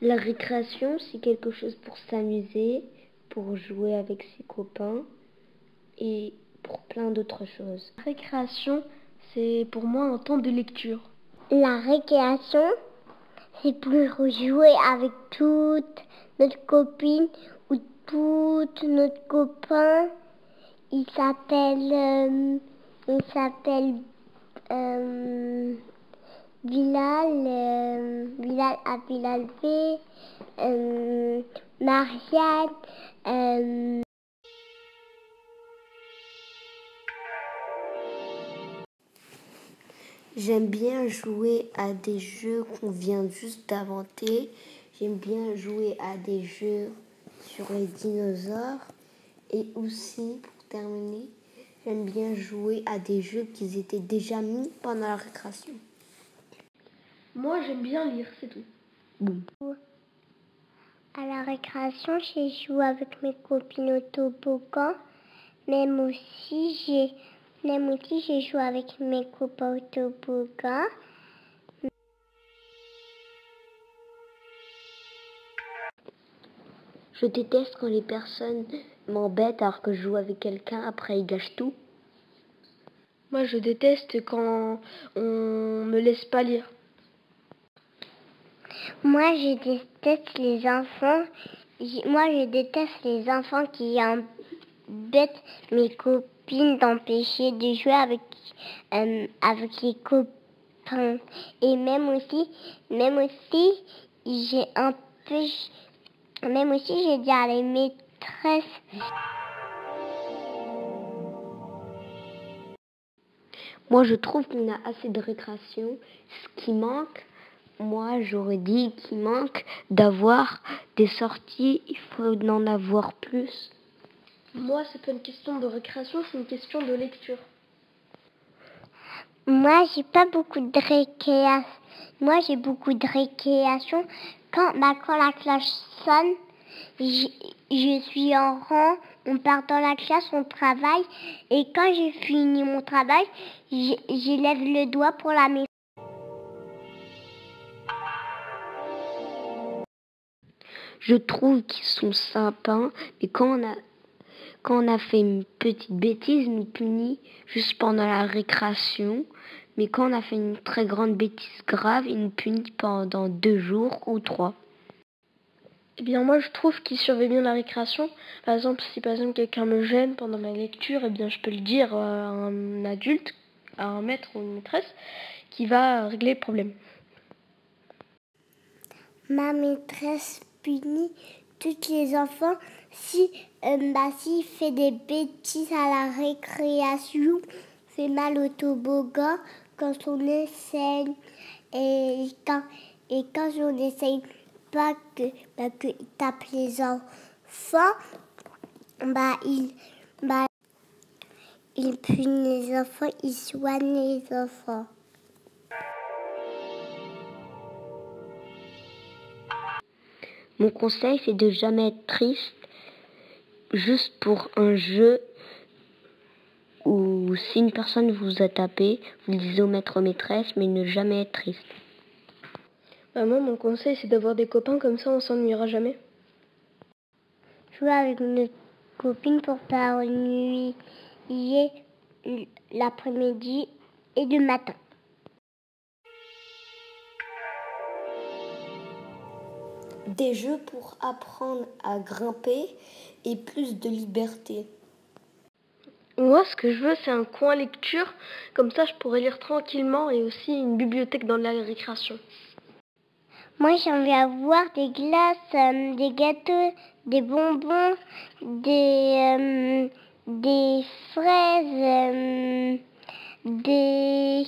La récréation, c'est quelque chose pour s'amuser, pour jouer avec ses copains et pour plein d'autres choses. La récréation, c'est pour moi un temps de lecture. La récréation, c'est pour jouer avec toutes notre copines ou tous nos copains. Il s'appelle Bilal A, Bilal B, Marianne. J'aime bien jouer à des jeux qu'on vient juste d'inventer. J'aime bien jouer à des jeux sur les dinosaures. Et aussi, pour terminer, j'aime bien jouer à des jeux qui étaient déjà mis pendant la récréation. Moi, j'aime bien lire, c'est tout. Bon. À la récréation, j'ai joué avec mes copines au toboggan. Même aussi, j'ai joué avec mes copains au toboggan. Je déteste quand les personnes m'embêtent alors que je joue avec quelqu'un, après ils gâchent tout. Moi, je déteste quand on me laisse pas lire. Moi, je déteste les enfants. Je déteste les enfants qui embêtent mes copines d'empêcher de jouer avec les copains. Et même aussi, j'ai dit à les maîtresses. Moi, je trouve qu'on a assez de récréation. Ce qui manque, moi, j'aurais dit qu'il manque d'avoir des sorties. Il faut en avoir plus. Moi, c'est pas une question de récréation, c'est une question de lecture. Moi, j'ai pas beaucoup de récréation. Moi, j'ai beaucoup de récréation. Quand la classe sonne, je suis en rang, on part dans la classe, on travaille. Et quand j'ai fini mon travail, j'élève le doigt pour la maison. Je trouve qu'ils sont sympas, mais quand on a fait une petite bêtise, ils nous punit juste pendant la récréation. Mais quand on a fait une très grande bêtise grave, ils nous punit pendant 2 jours ou 3. Eh bien, moi, je trouve qu'ils surveillent bien la récréation. Par exemple, si quelqu'un me gêne pendant ma lecture, eh bien, je peux le dire à un adulte, à un maître ou une maîtresse, qui va régler le problème. Ma maîtresse punit tous les enfants s'il fait des bêtises à la récréation, fait mal au toboggan quand on essaye et quand on essaye pas que il tape les enfants, il punit les enfants, il soigne les enfants. Mon conseil, c'est de jamais être triste juste pour un jeu ou si une personne vous a tapé, vous le disiez au maître maîtresse, mais ne jamais être triste. Moi, mon conseil, c'est d'avoir des copains, comme ça on s'ennuiera jamais. Jouer avec une copine pour pas ennuyer l'après-midi et le matin. Des jeux pour apprendre à grimper et plus de liberté. Moi, ce que je veux, c'est un coin lecture. Comme ça, je pourrais lire tranquillement et aussi une bibliothèque dans la récréation. Moi, j'ai envie d'avoir des glaces, des gâteaux, des bonbons, des fraises, des...